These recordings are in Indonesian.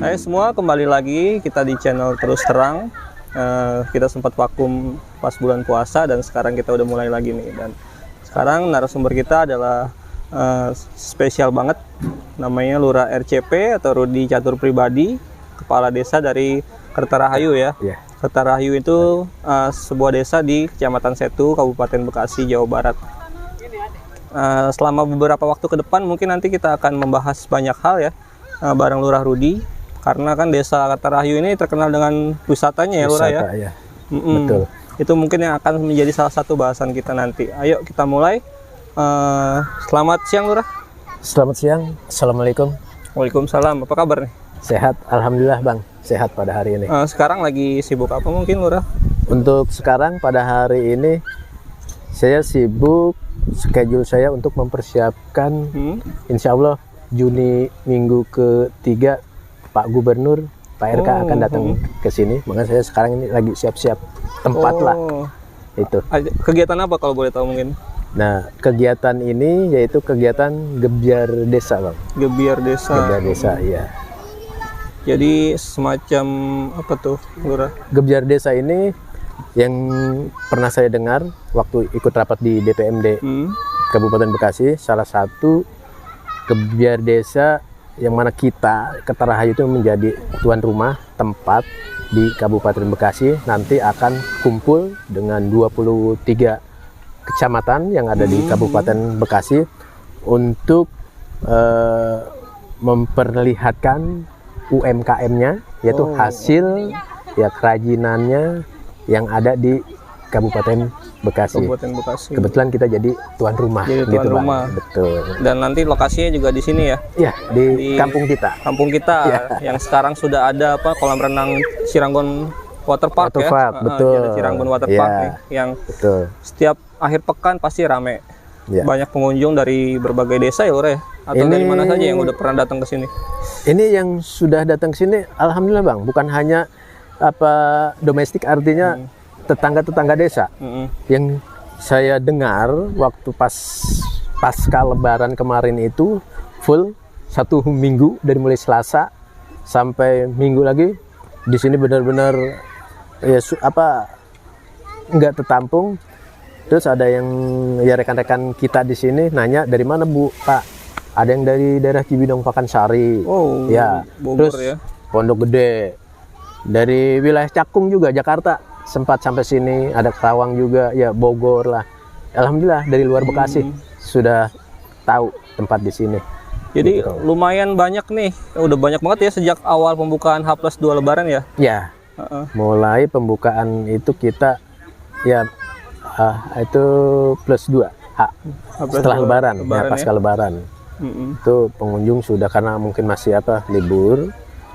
Hai semua, kembali lagi kita di channel Terus Terang. Kita sempat vakum pas bulan puasa dan sekarang kita udah mulai lagi nih. Dan sekarang narasumber kita adalah spesial banget, namanya Lurah RCP atau Rudi Catur Pribadi, kepala desa dari Kertarahayu ya. Yeah. Kertarahayu itu sebuah desa di Kecamatan Setu, Kabupaten Bekasi, Jawa Barat. Selama beberapa waktu ke depan mungkin nanti kita akan membahas banyak hal ya bareng Lurah Rudi. Karena kan desa Kertarahayu ini terkenal dengan wisatanya ya Lurah ya. Ya. Betul. Itu mungkin yang akan menjadi salah satu bahasan kita nanti. Ayo kita mulai. Selamat siang Lurah. Selamat siang. Assalamualaikum. Waalaikumsalam. Apa kabar nih? Sehat, alhamdulillah Bang. Sehat pada hari ini. Sekarang lagi sibuk apa mungkin Lurah? Untuk sekarang pada hari ini saya sibuk, schedule saya untuk mempersiapkan insya Allah Juni minggu ketiga Pak Gubernur, Pak RK akan datang ke sini. Makanya saya sekarang ini lagi siap-siap tempat lah. Itu. Kegiatan apa kalau boleh tahu mungkin? Nah, kegiatan ini yaitu kegiatan Gebyar Desa, Bang. Gebyar Desa. Gebyar Desa, iya. Jadi semacam apa tuh, Lurah? Gebyar Desa ini yang pernah saya dengar waktu ikut rapat di DPMD Kabupaten Bekasi, salah satu Gebyar Desa yang mana kita Kertarahayu itu menjadi tuan rumah tempat di Kabupaten Bekasi, nanti akan kumpul dengan 23 kecamatan yang ada di Kabupaten Bekasi untuk memperlihatkan UMKM-nya, yaitu hasil ya kerajinannya yang ada di Kabupaten Bekasi. Kabupaten Bekasi. Kebetulan kita jadi tuan rumah. Jadi tuan rumah. Betul. Dan nanti lokasinya juga di sini ya? Iya, di kampung kita. Kampung kita yang sekarang sudah ada kolam renang Ciranggon Waterpark ya. Betul. Ciranggon Waterpark nih, yang setiap akhir pekan pasti rame. Ya. Banyak pengunjung dari berbagai desa ya, Lurah ya? Atau dari mana saja yang udah pernah datang ke sini? Ini yang sudah datang ke sini, alhamdulillah Bang, bukan hanya domestik, artinya tetangga-tetangga desa. Yang saya dengar waktu pasca lebaran kemarin itu full 1 minggu, dari mulai Selasa sampai Minggu lagi di sini benar-benar ya nggak tertampung. Terus ada yang ya rekan-rekan kita di sini nanya, dari mana Bu, Pak? Ada yang dari daerah Cibinong Pakansari, ya, Bogor, terus ya. Pondok Gede, dari wilayah Cakung juga, Jakarta sempat sampai sini, ada Kerawang juga, ya Bogor lah. Alhamdulillah dari luar Bekasi sudah tahu tempat di sini. Jadi gitu. Lumayan banyak nih, udah banyak banget ya sejak awal pembukaan H+2 Lebaran ya? Ya, mulai pembukaan itu kita ya itu +2 setelah Lebaran ya, pasca Lebaran. Itu pengunjung sudah, karena mungkin masih libur,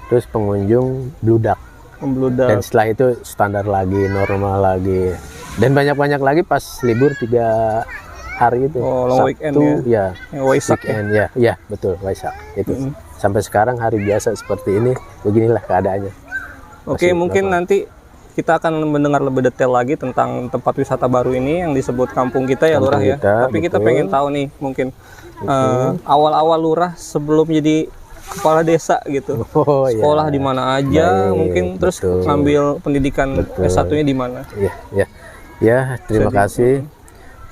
terus pengunjung bludak. Dan setelah itu standar lagi, normal lagi, dan banyak lagi pas libur 3 hari itu. Long weekend ya, Waisak weekend ya, betul, Waisak itu. Sampai sekarang hari biasa seperti ini, beginilah keadaannya. Oke, mungkin nanti kita akan mendengar lebih detail lagi tentang tempat wisata baru ini yang disebut kampung kita ya, Lurah ya. Tapi kita pengen tahu nih mungkin awal-awal Lurah sebelum jadi kepala desa gitu. Sekolah di mana aja, mungkin terus ngambil pendidikan S1-nya di mana? Ya, terima kasih.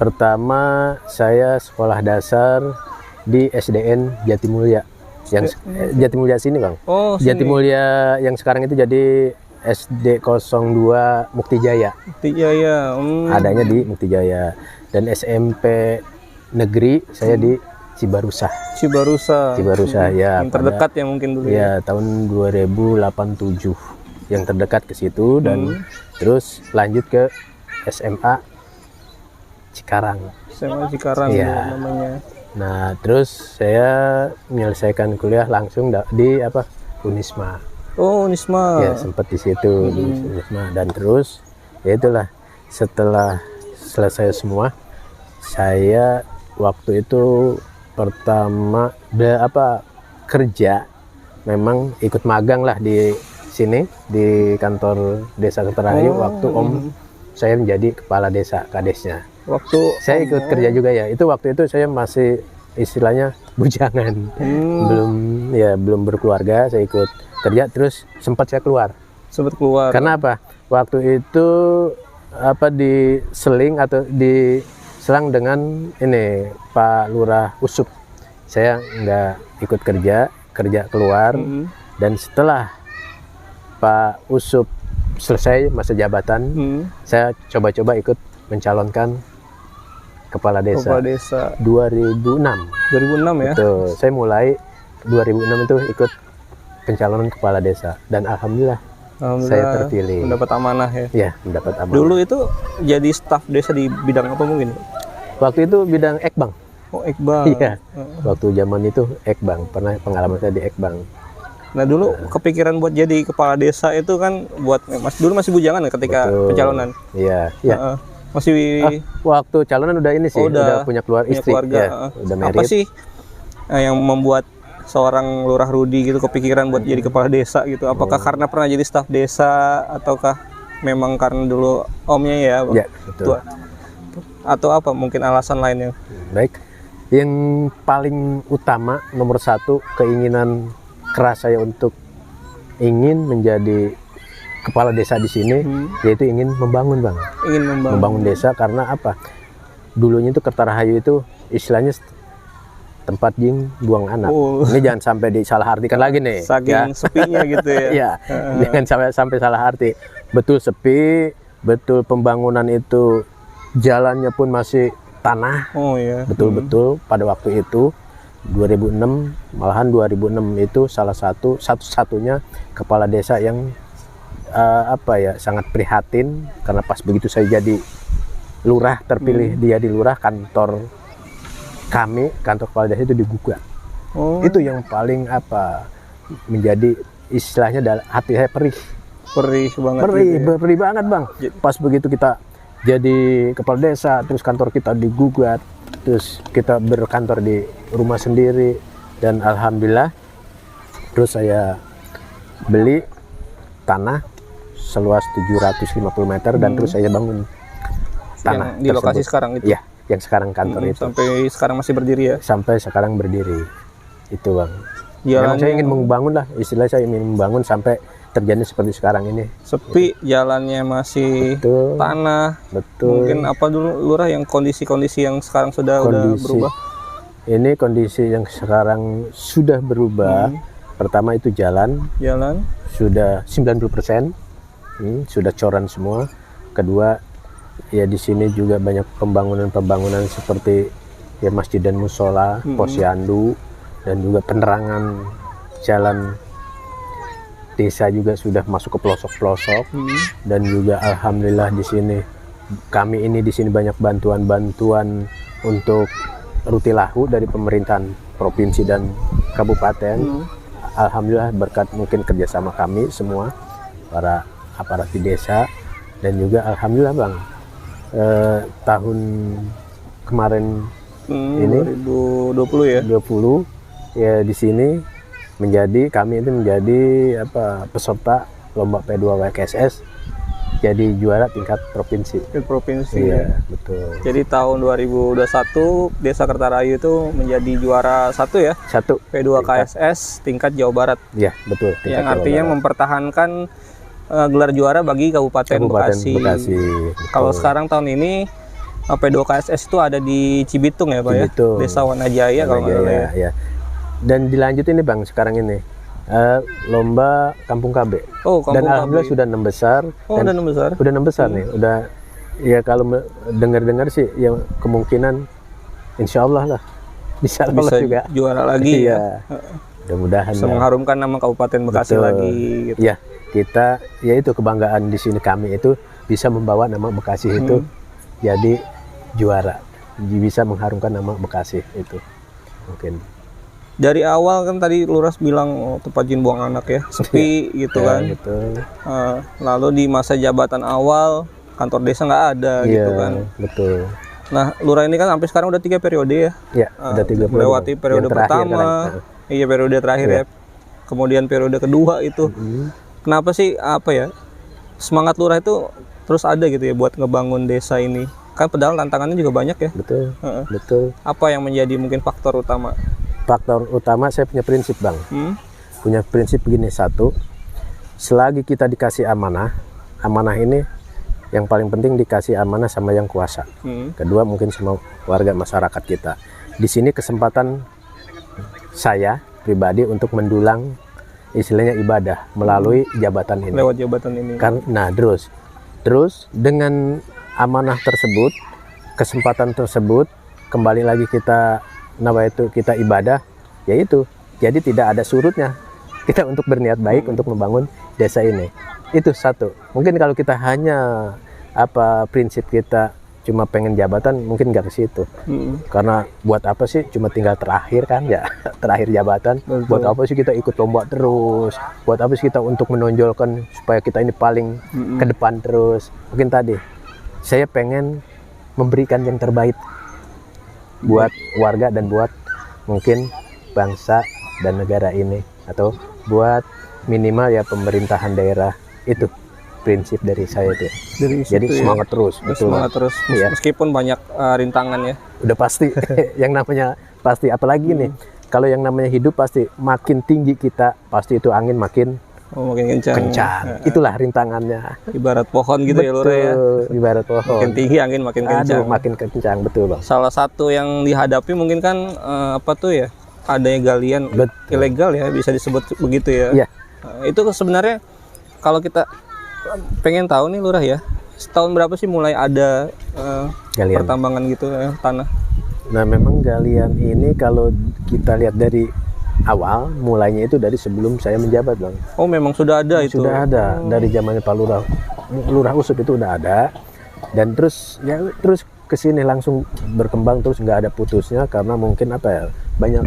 Pertama saya sekolah dasar di SDN Jatimulya. Yang Jatimulya sini, Bang. Jatimulya yang sekarang itu jadi SD 02 Muktijaya. Adanya di Muktijaya. Dan SMP negeri saya di Cibarusah ya. Yang terdekat ya mungkin dulu ya. Tahun 2087 yang terdekat ke situ, dan terus lanjut ke SMA Cikarang. SMA Cikarang ya namanya. Nah, terus saya menyelesaikan kuliah langsung di Unisma. Unisma. Ya, sempat di situ di Unisma. Dan terus ya itulah, setelah selesai semua, saya waktu itu pertama kerja, memang ikut magang lah di sini di kantor Desa Kertarahayu waktu saya menjadi kepala desa kadesnya. Waktu saya ikut kerja juga ya. Itu waktu itu saya masih istilahnya bujangan, belum berkeluarga. Saya ikut kerja, terus sempat saya keluar. Sempat keluar. Karena apa? Waktu itu diseling atau diselang dengan ini Pak Lurah Usup. Saya nggak ikut kerja keluar. Dan setelah Pak Usup selesai masa jabatan, saya coba-coba ikut mencalonkan kepala desa. 2006 ya. Betul. Saya mulai 2006 itu ikut pencalonan kepala desa, dan alhamdulillah saya terpilih. Mendapat amanah ya. Ya, mendapat amanah. Dulu itu jadi staf desa di bidang apa mungkin? Waktu itu bidang Ekbang. Oh, Ekbang. Iya. Waktu zaman itu Ekbang, pernah pengalaman saya di Ekbang. Nah, dulu kepikiran buat jadi kepala desa itu kan dulu masih bujangan ya ketika pencalonan. Iya, masih waktu calonan udah ini sih, udah punya istri, keluarga. Udah married. Apa sih yang membuat seorang Lurah Rudi gitu kepikiran buat jadi kepala desa gitu? Apakah karena pernah jadi staf desa, ataukah memang karena dulu omnya ya? Ya, betul. Atau apa mungkin alasan lainnya? Baik, yang paling utama nomor satu, keinginan keras saya untuk ingin menjadi kepala desa di sini, yaitu ingin membangun, Bang. Ingin membangun desa. Karena apa? Dulunya itu Kertarahayu itu istilahnya tempat jing buang anak. Ini jangan sampai disalah artikan lagi nih. Saking sepinya gitu ya. Iya, jangan sampai salah arti. Betul sepi, betul pembangunan itu jalannya pun masih tanah. Oh iya. Betul-betul pada waktu itu 2006, malahan 2006 itu salah satu-satunya kepala desa yang sangat prihatin, karena pas begitu saya jadi lurah terpilih, dia di lurah, kantor kepala desa itu digugat. Itu yang paling menjadi istilahnya hati saya perih banget. Perih banget, Bang. Pas begitu kita jadi kepala desa, terus kantor kita digugat, terus kita berkantor di rumah sendiri, dan alhamdulillah terus saya beli tanah seluas 750 meter dan terus saya bangun tanah yang di lokasi sekarang itu. Ya, yang sekarang kantor itu. Sampai sekarang masih berdiri ya? Sampai sekarang berdiri. Itu, Bang. Memang saya ingin membangun lah, istilahnya saya ingin membangun sampai terjadi seperti sekarang ini. Sepi, jalannya masih tanah. Betul. Mungkin apa dulu Lurah yang kondisi yang sekarang udah berubah? Ini kondisi yang sekarang sudah berubah. Pertama itu jalan sudah 90%. Sudah coran semua. Kedua, ya di sini juga banyak pembangunan seperti ya masjid dan musola, posyandu, dan juga penerangan jalan desa juga sudah masuk ke pelosok-pelosok. Dan juga alhamdulillah di sini di sini banyak bantuan untuk rutilahu dari pemerintahan provinsi dan kabupaten. Alhamdulillah berkat mungkin kerjasama kami semua, para aparat di desa, dan juga alhamdulillah, Bang, tahun kemarin ini 2020 ya. 20 ya di sini kami itu menjadi peserta lomba P2WKSS, jadi juara tingkat provinsi. Iya, betul. Jadi tahun 2021 Desa Kertarahayu itu menjadi juara satu P2KSS tingkat Jawa Barat. Iya, betul. Yang artinya mempertahankan gelar juara bagi Kabupaten Bekasi. Kalau sekarang tahun ini P2KSS itu ada di Cibitung ya, Pak ya? Desa Wanajaya kalau nggak salah ya. Dan dilanjut ini, Bang, sekarang ini lomba Kampung KB. Dan alhamdulillah sudah 6 besar. Udah 6 besar. Udah 6 besar nih. Udah ya, kalau dengar sih ya kemungkinan insya Allah lah bisa juga juara lagi ya. Mudah-mudahan bisa mengharumkan nama Kabupaten Bekasi lagi gitu. Ya, kita itu kebanggaan di sini kami itu bisa membawa nama Bekasi itu jadi juara. Bisa mengharumkan nama Bekasi itu. Mungkin dari awal kan tadi Lurah bilang tempat jin buang anak ya, sepi gitu kan. Betul. Lalu di masa jabatan awal kantor desa nggak ada gitu kan. Betul. Nah, Lurah ini kan sampai sekarang udah 3 periode ya. Iya, udah 3 periode. Melewati periode pertama, periode terakhir ya. Kemudian periode kedua itu. Kenapa sih semangat Lurah itu terus ada gitu ya buat ngebangun desa ini? Kan padahal tantangannya juga banyak ya. Betul. Betul. Apa yang menjadi mungkin faktor utama? Faktor utama saya punya prinsip, Bang. Punya prinsip begini, satu, selagi kita dikasih amanah ini yang paling penting dikasih amanah sama yang kuasa. Kedua mungkin sama warga masyarakat kita. Di sini kesempatan saya pribadi untuk mendulang istilahnya ibadah melalui jabatan ini. Lewat jabatan ini. Nah, terus dengan amanah tersebut, kesempatan tersebut, kembali lagi kita kita ibadah, yaitu jadi tidak ada surutnya kita untuk berniat baik untuk membangun desa ini. Itu satu. Mungkin kalau kita hanya prinsip kita cuma pengen jabatan, mungkin nggak ke situ. Karena buat apa sih cuma tinggal terakhir kan ya, terakhir jabatan. Betul. Buat apa sih kita ikut lomba terus? Buat apa sih kita untuk menonjolkan supaya kita ini paling ke depan terus? Mungkin tadi saya pengen memberikan yang terbaik buat warga dan buat mungkin bangsa dan negara ini, atau buat minimal ya pemerintahan daerah. Itu prinsip dari saya tuh. Jadi semangat terus. Betul. Semangat terus meskipun banyak rintangan ya. Udah pasti. Yang namanya pasti, apalagi nih kalau yang namanya hidup pasti makin tinggi kita, pasti itu angin makin kencang. Itulah rintangannya. Ibarat pohon gitu. Betul, ya Lura ya. Ibarat pohon. Makin tinggi angin makin kencang. Makin kencang, betul Bang. Salah satu yang dihadapi mungkin kan adanya galian ilegal ya, bisa disebut begitu ya. Iya. Itu sebenarnya kalau kita pengen tahu nih Lurah ya, setahun berapa sih mulai ada pertambangan gitu tanah? Nah, memang galian ini kalau kita lihat dari awal mulainya itu dari sebelum saya menjabat, Bang. Oh, memang sudah ada itu. Sudah ada dari zamannya Pak Lurah Usut itu udah ada, dan terus kesini langsung berkembang terus, nggak ada putusnya karena mungkin banyak,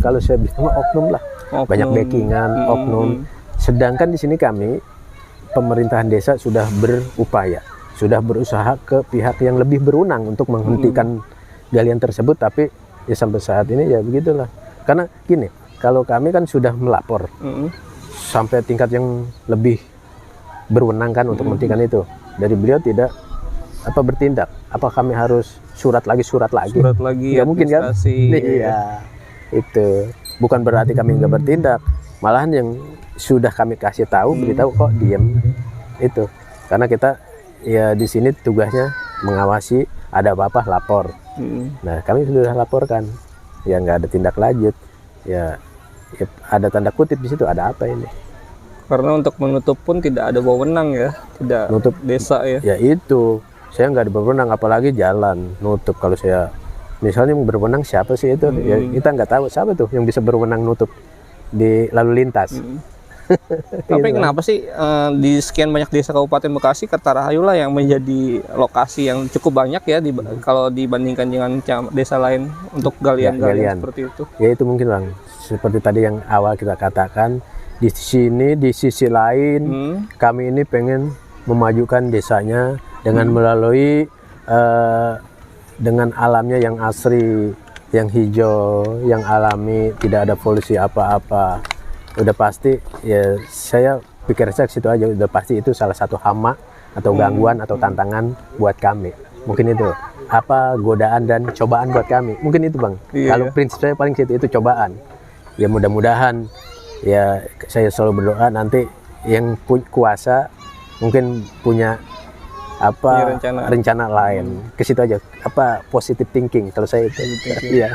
kalau saya bilang oknum lah, banyak backingan oknum. Sedangkan di sini kami pemerintahan desa sudah berupaya, sudah berusaha ke pihak yang lebih berwenang untuk menghentikan galian tersebut, tapi ya sampai saat ini ya begitulah. Karena gini, kalau kami kan sudah melapor sampai tingkat yang lebih berwenang kan untuk menghentikan itu. Dari beliau tidak bertindak. Apa kami harus surat lagi? Surat lagi ya mungkin kan? Iya, itu bukan berarti kami nggak bertindak. Malahan yang sudah kami kasih tahu, beritahu kok diem itu. Karena kita ya di sini tugasnya mengawasi, ada apa-apa lapor. Nah, kami sudah laporkan, ya nggak ada tindak lanjut. Ya ada tanda kutip di situ, ada apa ini? Karena untuk menutup pun tidak ada wewenang ya, tidak nutup desa ya. Ya itu, saya nggak ada berwenang, apalagi jalan nutup. Kalau saya misalnya yang berwenang siapa sih itu? Ya kita nggak tahu siapa tuh yang bisa berwenang nutup di lalu lintas. Tapi kenapa sih di sekian banyak desa Kabupaten Bekasi, Kertarahayu lah yang menjadi lokasi yang cukup banyak ya kalau dibandingkan dengan desa lain untuk galian seperti itu? Ya itu mungkin Bang, seperti tadi yang awal kita katakan, di sini di sisi lain kami ini pengen memajukan desanya dengan melalui dengan alamnya yang asri, yang hijau, yang alami, tidak ada polusi apa-apa. Udah pasti ya, saya pikir saya situ aja, udah pasti itu salah satu hama atau gangguan atau tantangan buat kami. Mungkin itu godaan dan cobaan buat kami, mungkin itu Bang. Kalau prinsip saya paling situ, itu cobaan. Ya mudah-mudahan ya, saya selalu berdoa nanti yang kuasa mungkin punya rencana lain ke situ aja, positive thinking kalau saya itu. Iya.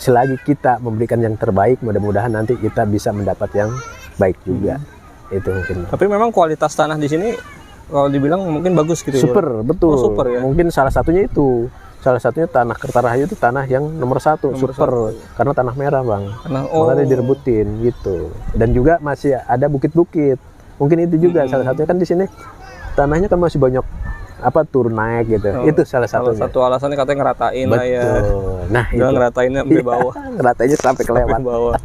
Selagi kita memberikan yang terbaik, mudah-mudahan nanti kita bisa mendapat yang baik juga. Itu mungkin. Tapi memang kualitas tanah di sini kalau dibilang mungkin bagus gitu. Super, betul. Super ya. Mungkin salah satunya tanah Kertarahayu itu tanah yang nomor satu. Karena tanah merah Bang. Makanya direbutin gitu. Dan juga masih ada bukit-bukit. Mungkin itu juga salah satunya, kan di sini tanahnya kan masih banyak turun naik gitu. Itu salah satunya. Salah satu alasannya katanya ngeratain. Betul. Lah ya. Nah, itu ngeratainnya sampai bawah. Ngeratainnya sampai kelewat bawah.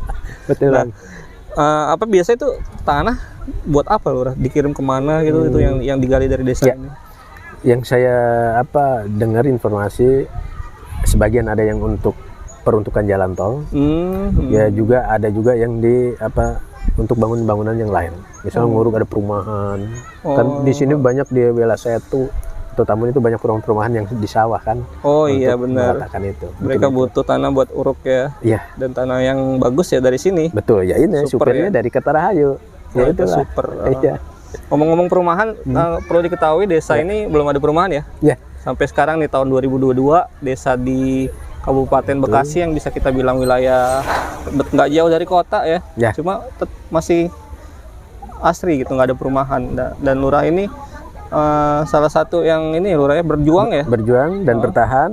Betul. Nah, biasa itu tanah buat apa Lurah? Dikirim kemana gitu? Itu yang digali dari desa ini? Yang saya dengar informasi, sebagian ada yang untuk peruntukan jalan tol. Ya juga ada juga yang untuk bangunan yang lain. Misalnya nguruk ada perumahan. Kan di sini banyak di Bela Setu, Kota Tambun itu banyak perumahan yang di sawah kan. Oh iya benar. Mengatakan itu. Mereka butuh tanah buat uruk ya. Iya. Dan tanah yang bagus ya dari sini. Betul ya, ini Super, supirnya ya? dari Kota Rahayu. Oh, Ya itu itulah. super. Iya. Ngomong-ngomong perumahan, perlu diketahui desa ini belum ada perumahan ya. Ya. Sampai sekarang di tahun 2022 desa di Kabupaten Bekasi yang bisa kita bilang wilayah nggak jauh dari kota ya. Ya. Cuma masih asri gitu, nggak ada perumahan. Dan lurah ini salah satu yang ini lurahnya berjuang ya. Berjuang dan bertahan.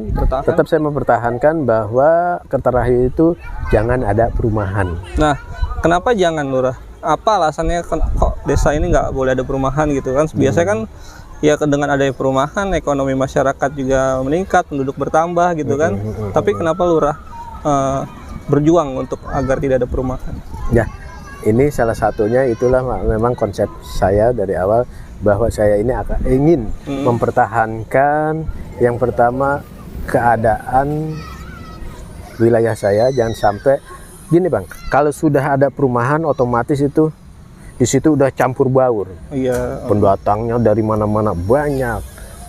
Tetap saya mempertahankan bahwa Kota Rahayu itu jangan ada perumahan. Nah, kenapa jangan lurah? Apa alasannya kok desa ini nggak boleh ada perumahan gitu kan? Biasanya kan ya dengan adanya perumahan ekonomi masyarakat juga meningkat, penduduk bertambah gitu kan. Tapi kenapa lurah berjuang untuk agar tidak ada perumahan? Ya, ini salah satunya itulah memang konsep saya dari awal bahwa saya ini akan ingin mempertahankan yang pertama keadaan wilayah saya, jangan sampai gini Bang, kalau sudah ada perumahan otomatis itu di situ udah campur baur. Iya. Pendatangnya dari mana-mana banyak.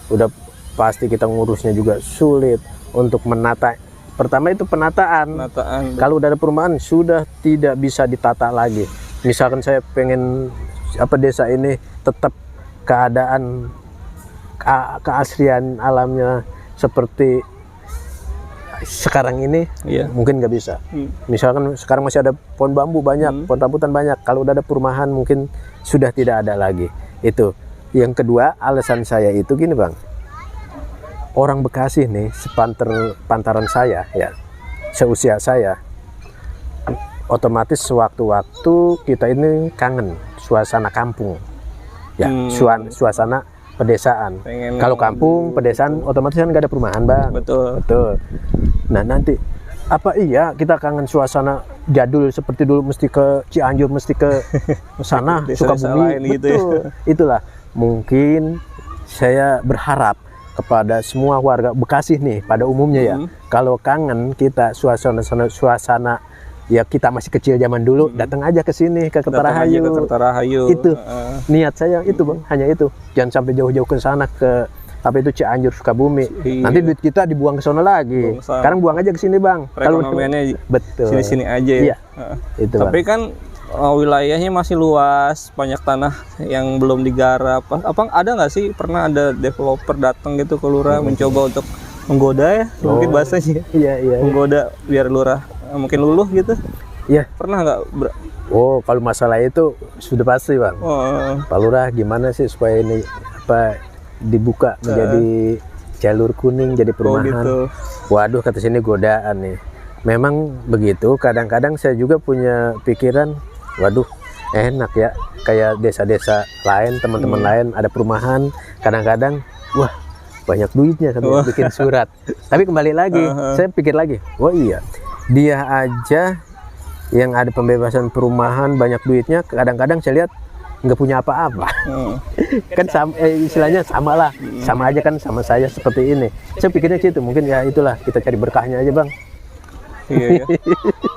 Udah pasti kita ngurusnya juga sulit untuk menata. Pertama itu penataan. Kalau udah ada perumahan sudah tidak bisa ditata lagi. Misalkan saya pengen desa ini tetap keadaan keaslian alamnya seperti sekarang ini, mungkin nggak bisa. Misalkan sekarang masih ada pohon bambu banyak, pohon rambutan banyak. Kalau udah ada perumahan mungkin sudah tidak ada lagi. Itu. Yang kedua, alasan saya itu gini Bang. Orang Bekasi nih, pantaran saya ya, seusia saya, otomatis sewaktu-waktu kita ini kangen suasana kampung. Ya, suasana pedesaan. Kalau kampung, pedesaan otomatis kan nggak ada perumahan Bang. Betul. Nah nanti apa iya kita kangen suasana jadul seperti dulu mesti ke Cianjur, mesti ke sana Sukabumi gitu ya. Itulah mungkin saya berharap kepada semua warga Bekasi nih pada umumnya ya, kalau kangen kita suasana ya kita masih kecil zaman dulu, datang aja ke sini ke Kota Rahayu. Itu niat saya itu Bang, hanya itu. Jangan sampai jauh-jauh ke sana ke Cianjur, Sukabumi. Nanti duit kita dibuang ke sana lagi. Sekarang buang aja ke sini Bang. Perekonomiannya betul. Sini-sini aja ya. Iya. Itu Tapi Bang. kan wilayahnya masih luas, banyak tanah yang belum digarap. Apa ada nggak sih pernah ada developer datang gitu ke lurah mencoba untuk menggoda ya, mungkin bahasanya. Iya. Menggoda biar lurah mungkin luluh gitu. Iya. Pernah nggak? Oh, kalau masalah itu sudah pasti Bang. Pak Lurah gimana sih supaya ini dibuka menjadi jalur kuning, jadi perumahan. Gitu. Waduh, kata sini godaan nih. Memang begitu. Kadang-kadang saya juga punya pikiran, waduh, enak ya. Kayak desa-desa lain, teman-teman lain ada perumahan. Kadang-kadang, wah, banyak duitnya kan bikin surat. Tapi kembali lagi, saya pikir lagi, wah iya, dia aja yang ada pembebasan perumahan banyak duitnya. Kadang-kadang saya lihat nggak punya apa-apa. Kan istilahnya sama lah, sama aja kan sama saya seperti ini. Saya pikirnya situ, mungkin ya itulah kita cari berkahnya aja Bang. Iya.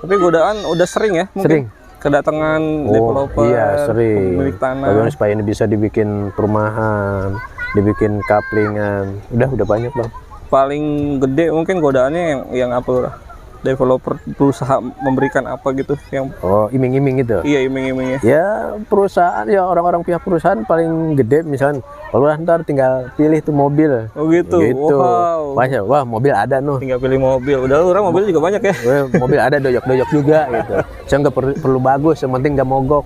Tapi godaan udah sering ya? Mungkin? Sering. Kedatangan developer, sering. pemilik tanah. Bagaimana supaya ini bisa dibikin perumahan, dibikin kaplingan, udah banyak Bang. Paling gede mungkin godaannya yang apa Lurah? Developer berusaha memberikan apa gitu yang iming-iming gitu. Iya, iming-imingnya. Ya perusahaan ya orang-orang pihak perusahaan paling gede misalnya kalau ntar tinggal pilih tuh mobil. Oh gitu. Wow. Wah mobil ada noh. Tinggal pilih mobil. Udah orang mobil juga banyak ya. Mobil ada doyok-doyok juga gitu. Saya nggak perlu bagus, yang penting nggak mogok.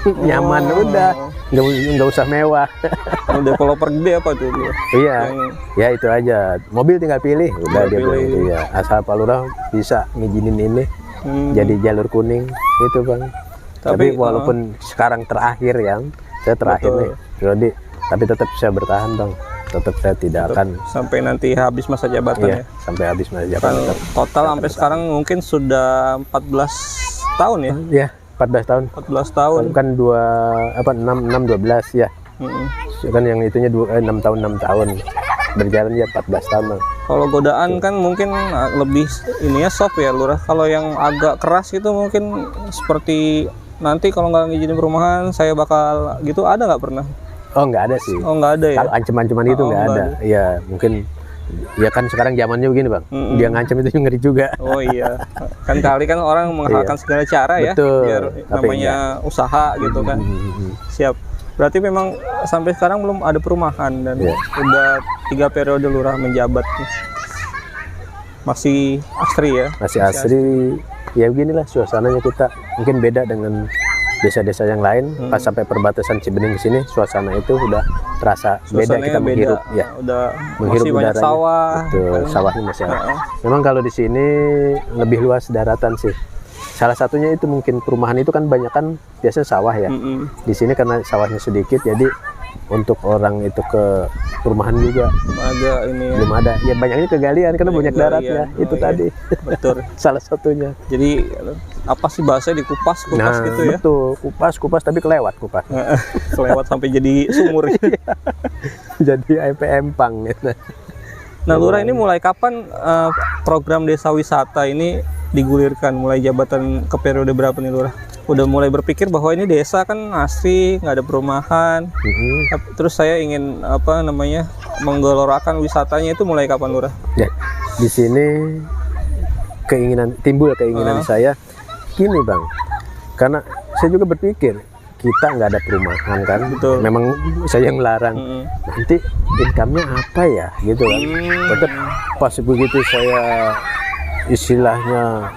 Nyaman udah, nggak usah mewah. Developer gede apa tuh? Iya, ya itu aja. Mobil tinggal pilih, udah dia bilang itu ya. Asal Pak Lurah bisa ngizinin ini jadi jalur kuning itu Bang. Tapi walaupun sekarang terakhir saya terakhir nih, jadi tapi tetap saya bertahan Bang. Tetap saya tidak akan sampai nanti habis masa jabatan ya. Sampai habis masa jabatan. Total sampai sekarang mungkin sudah 14 tahun ya. Iya. 14 tahun. 14 tahun. Kan 6 12 ya. Kan yang itunya 6 tahun. Berjalan ya 14 tahun. Bang. Kalau godaan kan mungkin lebih ininya soft ya Lurah. Kalau yang agak keras itu mungkin seperti nanti kalau nggak ngizinin perumahan saya bakal gitu, ada nggak pernah? Oh nggak ada sih. Oh nggak ada ya? Kalau ancaman-ancaman itu nggak ada. Ya mungkin ya kan sekarang zamannya begini bang. Dia ngancam itu ngeri juga. Oh iya. Kan kali kan orang menghalalkan segala cara ya. Betul. Biar namanya usaha gitu kan. Siap. Berarti memang sampai sekarang belum ada perumahan dan udah 3 periode lurah menjabat. Masih asri ya? Masih asri. Ya beginilah suasananya kita. Mungkin beda dengan desa-desa yang lain. Pas sampai perbatasan Cibening ke sini, suasana itu udah terasa beda, kita menghirup ya. Udah menghirup masih banyak udaranya. sawah. Betul, sawahnya masih ada. Memang kalau di sini lebih luas daratan sih. Salah satunya itu mungkin perumahan itu kan banyak kan biasanya sawah ya. Di sini karena sawahnya sedikit, jadi untuk orang itu ke perumahan juga belum ada. Ya banyaknya kegalian karena banyak daratnya. Itu tadi. Betul. Salah satunya. Jadi apa sih bahasanya dikupas gitu ya? Betul, kupas tapi kelewat kupas. Kelewat sampai jadi sumur. Jadi IP empang gitu. Nah, Lurah ini mulai kapan program desa wisata ini digulirkan? Mulai jabatan ke periode berapa nih Lurah? Udah mulai berpikir bahwa ini desa kan asri, nggak ada perumahan. Terus saya ingin menggelorakan wisatanya itu mulai kapan Lurah? Ya, di sini timbul keinginan saya gini bang, karena saya juga berpikir kita nggak ada perumahan kan. Betul. Memang saya yang melarang. Nanti income-nya apa ya gitu kan. Tetap pas begitu saya istilahnya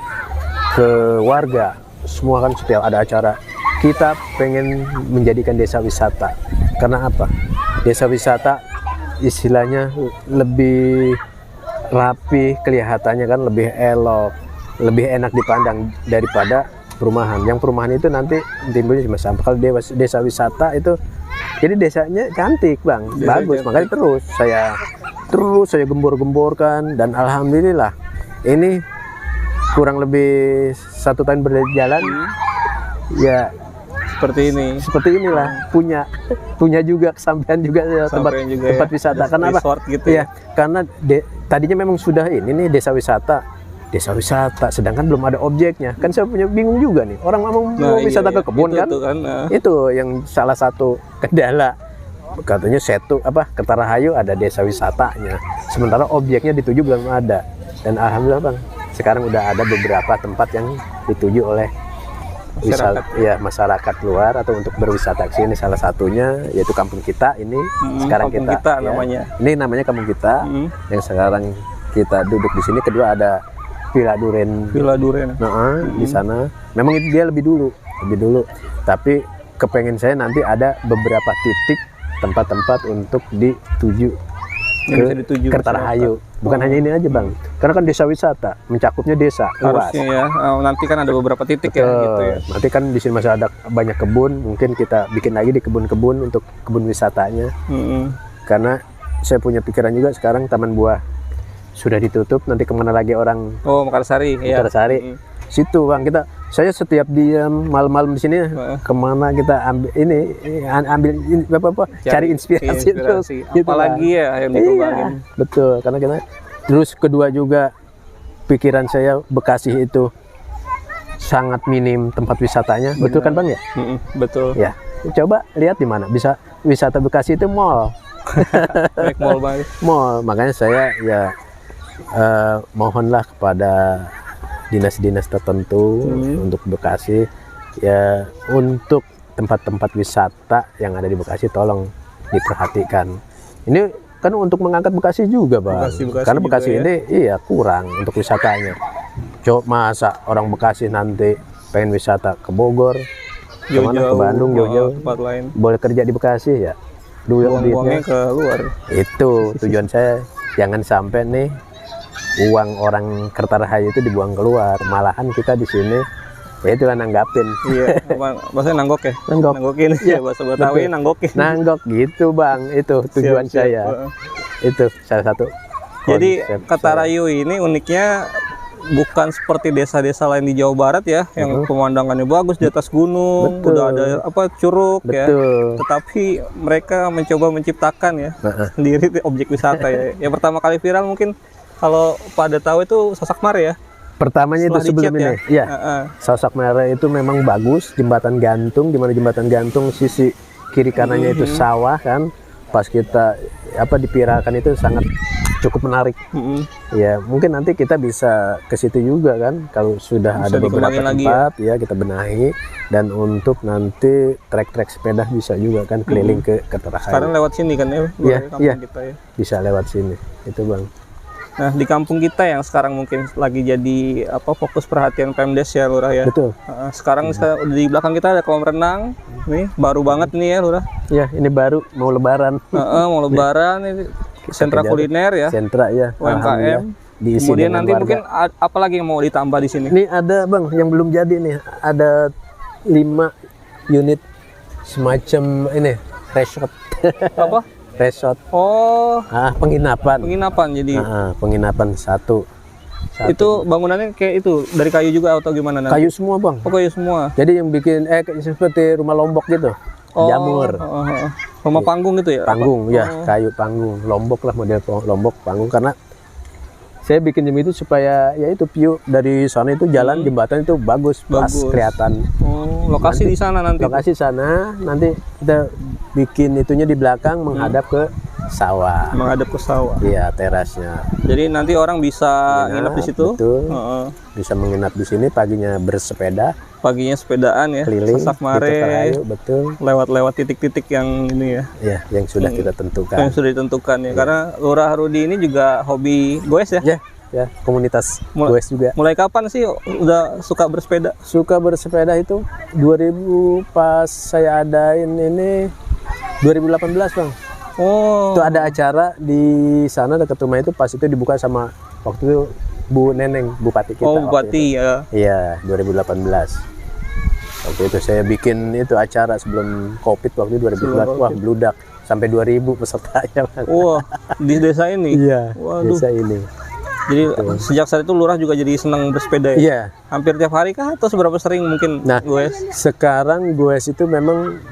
ke warga, semua kan setiap ada acara kita pengen menjadikan desa wisata. Karena apa? Desa wisata istilahnya lebih rapi kelihatannya kan, lebih elok, lebih enak dipandang daripada perumahan. Yang perumahan itu nanti timbulnya cuma sampah. Kalau desa wisata itu jadi desanya cantik bang, bagus. Makanya terus saya gembor-gemborkan dan alhamdulillah ini kurang lebih 1 tahun berjalan ya seperti inilah punya juga kesampaian juga tempat wisata. Karena apa? Gitu ya karena tadinya memang sudah ini nih desa wisata, sedangkan belum ada objeknya kan. Saya punya bingung juga nih, orang mau wisata ke kebun kan, itu yang salah satu kendala. Katanya Kertarahayu ada desa wisatanya, sementara objeknya dituju belum ada. Dan alhamdulillah bang, sekarang udah ada beberapa tempat yang dituju oleh masyarakat luar atau untuk berwisata ke sini. Salah satunya yaitu kampung kita ini. Sekarang kita namanya. Ini namanya kampung kita yang sekarang kita duduk di sini. Kedua ada Villa Duren. Di sana. Memang itu dia lebih dulu. Tapi kepengen saya nanti ada beberapa titik tempat-tempat untuk dituju ke Kertarahayu. Bukan hanya ini aja bang, karena kan desa wisata mencakupnya desa luas. Harusnya ya, nanti kan ada beberapa titik. Betul. Ya gitu ya. Nanti kan di sini masih ada banyak kebun, mungkin kita bikin lagi di kebun-kebun untuk kebun wisatanya. Karena saya punya pikiran juga sekarang taman buah sudah ditutup, nanti kemana lagi orang? Oh, Mekarsari. Mekarsari. Situ bang, saya setiap diam malam-malam di sini kemana kita cari inspirasi terus. Apalagi ya yang dikembangin. Betul, karena kita terus kedua juga pikiran saya Bekasi itu sangat minim tempat wisatanya. Betul kan bang ya? Betul. Ya, coba lihat di mana bisa wisata Bekasi itu mall. Mall banget. Mall, makanya saya mohonlah kepada dinas-dinas tertentu untuk Bekasi ya, untuk tempat-tempat wisata yang ada di Bekasi tolong diperhatikan. Ini kan untuk mengangkat Bekasi juga bang, karena Bekasi ini kurang untuk wisatanya. Coba masa orang Bekasi nanti pengen wisata ke Bogor, kemana ke Bandung, jauh-jauh, tempat lain. Boleh kerja di Bekasi ya, duitnya ke luar. Itu tujuan saya, jangan sampai nih uang orang Kertarahayu itu dibuang keluar, malahan kita di sini ya itulah nanggapin. Iya, bahasa nanggok ya? Nanggokin. Iya, bahasa Betawi nanggokin. Nanggok gitu bang, itu tujuan saya. Itu salah satu. Jadi Kertarahayu ini uniknya bukan seperti desa-desa lain di Jawa Barat ya, yang pemandangannya bagus di atas gunung, udah ada curug ya. Tetapi mereka mencoba menciptakan ya sendiri objek wisata ya. Yang pertama kali viral mungkin kalau pada tahu itu Sasak Mare ya. Pertamanya itu sebelum ini. Iya. Sasak Mare itu memang bagus, jembatan gantung, di mana jembatan gantung sisi kiri kanannya itu sawah kan. Pas kita dipirakan itu sangat cukup menarik. Ya mungkin nanti kita bisa ke situ juga kan, kalau sudah bisa ada beberapa tempat ya kita benahi, dan untuk nanti trek-trek sepeda bisa juga kan keliling ke Terahayu. Sekarang lewat sini kan ya, kita ya. Bisa lewat sini itu Bang. Nah di kampung kita yang sekarang mungkin lagi jadi fokus perhatian Pemdes ya Lurah ya. Betul. Sekarang di belakang kita ada kolam renang, nih baru banget nih ya Lurah. Ya ini baru mau Lebaran. Mau Lebaran ini sentra kuliner ya. Sentra ya. UMKM. Kemudian nanti warga. Mungkin apa lagi yang mau ditambah di sini? Ini ada Bang yang belum jadi nih, ada 5 unit semacam ini resort. Apa? Resort. Oh. Penginapan. Penginapan jadi. Penginapan satu. Itu bangunannya kayak itu dari kayu juga atau gimana nanti? Kayu semua Bang. Oh kayu semua. Jadi yang bikin seperti rumah Lombok gitu. Jamur. Rumah panggung gitu ya? Panggung ya, kayu panggung. Lombok lah, model Lombok panggung, karena saya bikin jam itu supaya ya itu view dari sana itu jalan jembatan itu bagus. Pas kelihatan. Lokasi nanti, di sana nanti. Lokasi sana nanti kita bikin itunya di belakang menghadap ke sawah. Menghadap ke sawah. Iya, terasnya. Jadi nanti orang bisa nginap di situ. Betul. Bisa menginap di sini, paginya bersepeda. Paginya sepedaan ya. Keliling. Sesak mare. Betul. Lewat-lewat titik-titik yang ini ya. Iya, yang sudah kita tentukan. Yang sudah ditentukan ya. Karena Lurah Rudi ini juga hobi goes ya. Ya, komunitas goes juga. Mulai kapan sih udah suka bersepeda? Suka bersepeda itu 2000 pas saya adain ini 2018 Bang. Oh. Itu ada acara di sana dekat rumah itu, pas itu dibuka sama waktu itu Bu Neneng, Bupati kita. Oh, Bupati ya. Iya, 2018. Waktu itu saya bikin itu acara sebelum Covid waktu itu 2018. Wah, bludak sampai 2000 pesertanya. Wah, di desa ini. Iya, waduh. Desa ini. Jadi sejak saat itu Lurah juga jadi senang bersepeda ya? Iya. Hampir tiap hari kah atau seberapa sering mungkin goes? Sekarang goes itu memang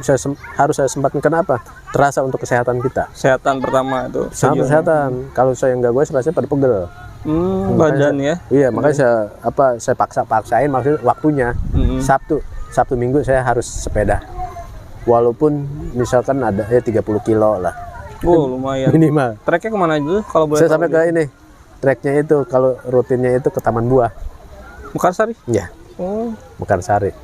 harus saya sempatkan. Kenapa? Terasa untuk kesehatan kita. Kesehatan pertama itu. Sangat kesehatan. Kalau saya nggak goes rasanya pada pegel. Badan ya? Iya, makanya saya paksain maksudnya waktunya. Sabtu Minggu saya harus sepeda. Walaupun misalkan ada 30 kilo lah. Oh, lumayan. Minimal. Treknya kemana aja kalau boleh? Saya sampai ke ini. Treknya itu kalau rutinnya itu ke Taman Buah. Mekarsari? Iya. Oh. Mekarsari.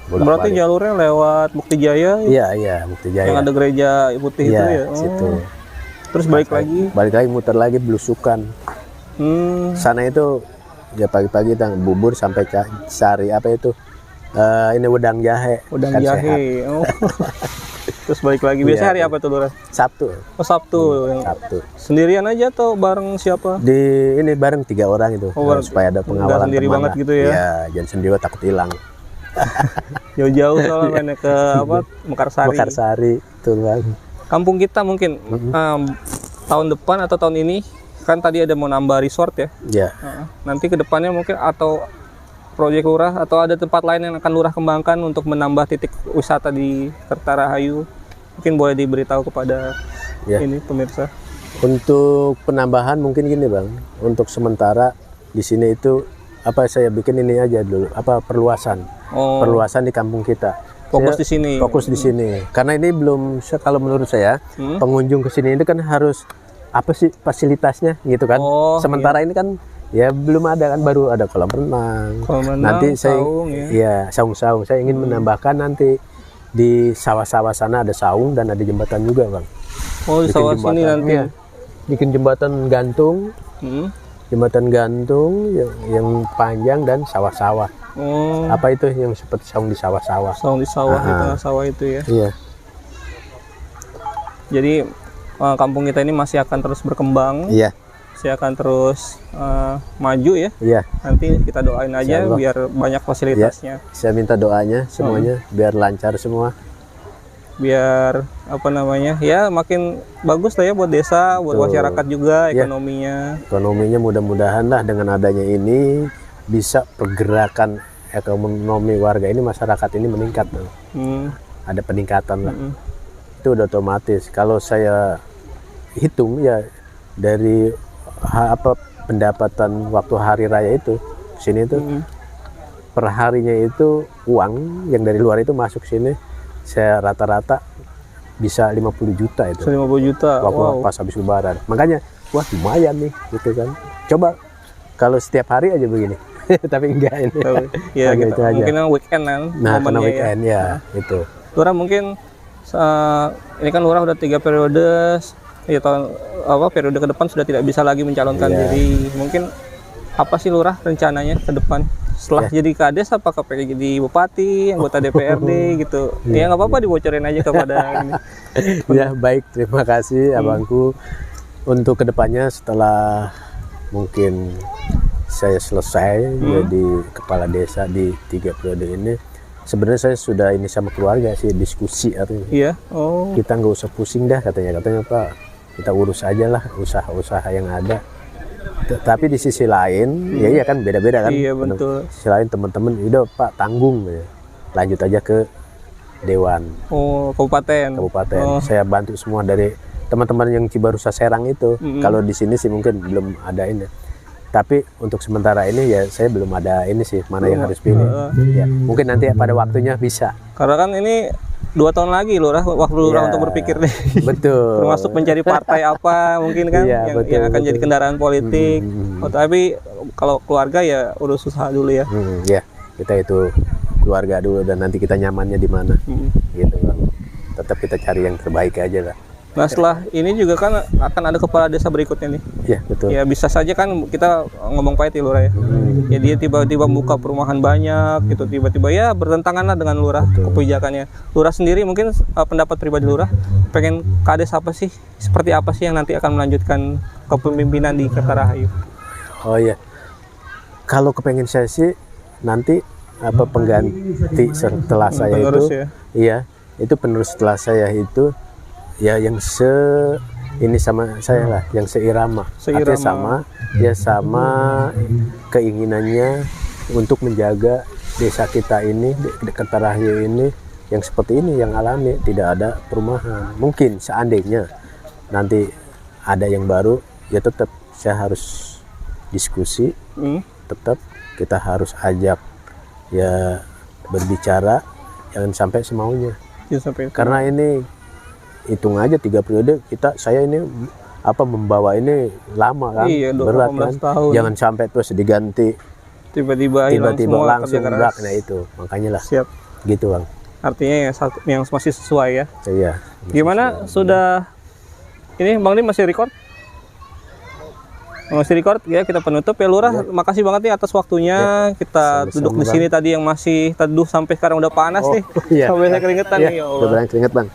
Berarti jalurnya lewat Bukti Jaya? Iya, Bukti Jaya. Yang ada gereja putih itu ya? Situ. Terus balik lagi? Balik lagi, muter lagi, belusukan. Sana itu ya pagi-pagi kita bubur sampai cari apa itu? Ini wedang jahe. Wedang jahe. Oh. Terus balik lagi. Biasanya hari apa tuh Lurah? Sabtu. Oh, Sabtu. Sabtu. Sendirian aja atau bareng siapa? Ini bareng 3 orang itu. Supaya ada pengawalan. Sendiri banget gitu ya? Iya, jangan sendiri takut hilang. Jauh-jauh soalnya mainnya ke Mekarsari. Mekarsari, tuh Bang. Kampung kita mungkin tahun depan atau tahun ini kan tadi ada mau nambah resort ya? Iya. Nanti ke depannya mungkin atau proyek Lurah atau ada tempat lain yang akan Lurah kembangkan untuk menambah titik wisata di Terahayu, mungkin boleh diberitahu kepada ini pemirsa. Untuk penambahan mungkin gini Bang, untuk sementara di sini itu saya bikin ini aja dulu, perluasan. Perluasan di kampung kita. Fokus di sini. Fokus di sini. Karena ini belum, kalau menurut saya pengunjung ke sini itu kan harus apa sih fasilitasnya gitu kan. Sementara ini kan ya belum ada kan, baru ada kolam renang. Nanti saung, saung. Saya ingin menambahkan nanti di sawah-sawah sana ada saung dan ada jembatan juga Bang. Oh, di sawah sini nanti. Ya, bikin jembatan gantung. Jembatan gantung yang panjang dan sawah-sawah. Apa itu yang seperti saung di sawah-sawah? Saung di sawah, di tengah sawah itu ya. Iya. Jadi kampung kita ini masih akan terus berkembang. Iya. Saya akan terus maju ya. Iya. Nanti kita doain aja biar banyak fasilitasnya. Ya. Saya minta doanya semuanya biar lancar semua. Biar ya makin bagus lah ya buat desa, buat masyarakat juga ekonominya. Ekonominya mudah-mudahan lah dengan adanya ini bisa pergerakan ekonomi warga ini, masyarakat ini meningkat. Ada peningkatan lah. Itu udah otomatis. Kalau saya hitung ya dari pendapatan waktu hari raya itu sini itu perharinya itu uang yang dari luar itu masuk sini saya rata-rata bisa 50 juta itu. 50 juta. Waktu Wow. pas habis lebaran. Makanya wah lumayan nih gitu kan. Coba kalau setiap hari aja begini. Tapi enggak ini. Ya, Hanya kita, itu aja. mungkin weekend kan. Nah, karena momennya ya. weekend ya, itu. Lurah mungkin ini kan Lurah udah 3 periode, ya tahun periode ke depan sudah tidak bisa lagi mencalonkan Iya. diri. Mungkin apa sih Lurah rencananya ke depan? Setelah jadi kades, apakah pengen jadi bupati, anggota DPRD gitu? Ya nggak apa-apa, dibocorin aja kepada ini. Ya baik, terima kasih abangku. Untuk kedepannya setelah mungkin saya selesai jadi kepala desa di 3 periode ini, sebenarnya saya sudah ini sama keluarga sih, diskusi artinya. Iya. Oh. Kita nggak usah pusing dah katanya Pak, kita urus aja lah usaha-usaha yang ada. Tapi di sisi lain ya kan beda-beda kan. Iya betul. Sisi lain teman-teman udah Pak tanggung ya. Lanjut aja ke dewan Oh, kabupaten. Oh. Saya bantu semua dari teman-teman yang Cibarusah Serang itu. Kalau di sini sih mungkin belum ada ini. Tapi untuk sementara ini ya saya belum ada ini sih mana yang harus pilih. Ya, mungkin nanti pada waktunya bisa. Karena kan ini 2 tahun lagi Lurah, waktu Lurah untuk berpikir nih. Betul. Termasuk mencari partai apa mungkin kan Iya, yang akan jadi kendaraan politik. Oh, tapi kalau keluarga ya urus usaha dulu ya. Ya, kita itu keluarga dulu dan nanti kita nyamannya di mana. Gitu Bang. Tetap kita cari yang terbaik aja lah. Nah setelah ini juga kan akan ada kepala desa berikutnya nih. Ya betul. Ya bisa saja kan kita ngomong pahit ya Lurah ya. Ya dia tiba-tiba buka perumahan banyak gitu, tiba-tiba ya bertentangan lah dengan Lurah kebijakannya. Lurah sendiri mungkin pendapat pribadi Lurah pengen kades apa sih? Seperti apa sih yang nanti akan melanjutkan kepemimpinan di Kertarahayu? Oh ya, kalau kepengen saya sih nanti pengganti setelah saya Penerus itu, ya? Iya itu penerus setelah saya itu ya yang ini sama saya lah, yang seirama. Artinya sama keinginannya untuk menjaga desa kita ini, Kertarahayu ini yang seperti ini, yang alami, tidak ada perumahan. Mungkin seandainya nanti ada yang baru, ya tetap saya harus diskusi, tetap kita harus ajak ya berbicara, jangan sampai semaunya. Karena ini hitung aja 3 periode saya ini membawa ini lama kan, iya, berat kan, tahun. Jangan sampai terus diganti tiba-tiba langsung berat. Nah itu makanya lah. Siap. Gitu Bang. Artinya yang masih sesuai ya. Iya. Gimana sudah ini Bang Dim masih record? Masih record ya, kita penutup ya Lurah. Makasih banget nih atas waktunya. Kita duduk di sini tadi yang masih teduh sampai sekarang udah panas nih. Sampai saya keringetan nih ya Allah. Udah keringet Bang.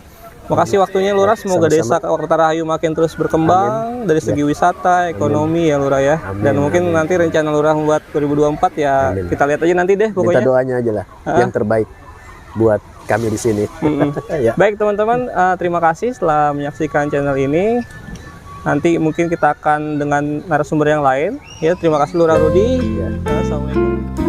Makasih waktunya Lurah, semoga desa Kertarahayu makin terus berkembang dari segi wisata, ekonomi ya Lurah ya. Dan mungkin nanti rencana Lurah membuat 2024 ya kita lihat aja nanti deh pokoknya. Kita doanya aja lah yang terbaik buat kami di sini. Ya. Baik teman-teman, terima kasih setelah menyaksikan channel ini. Nanti mungkin kita akan dengan narasumber yang lain. Ya, terima kasih Lurah Rudi. Assalamualaikum.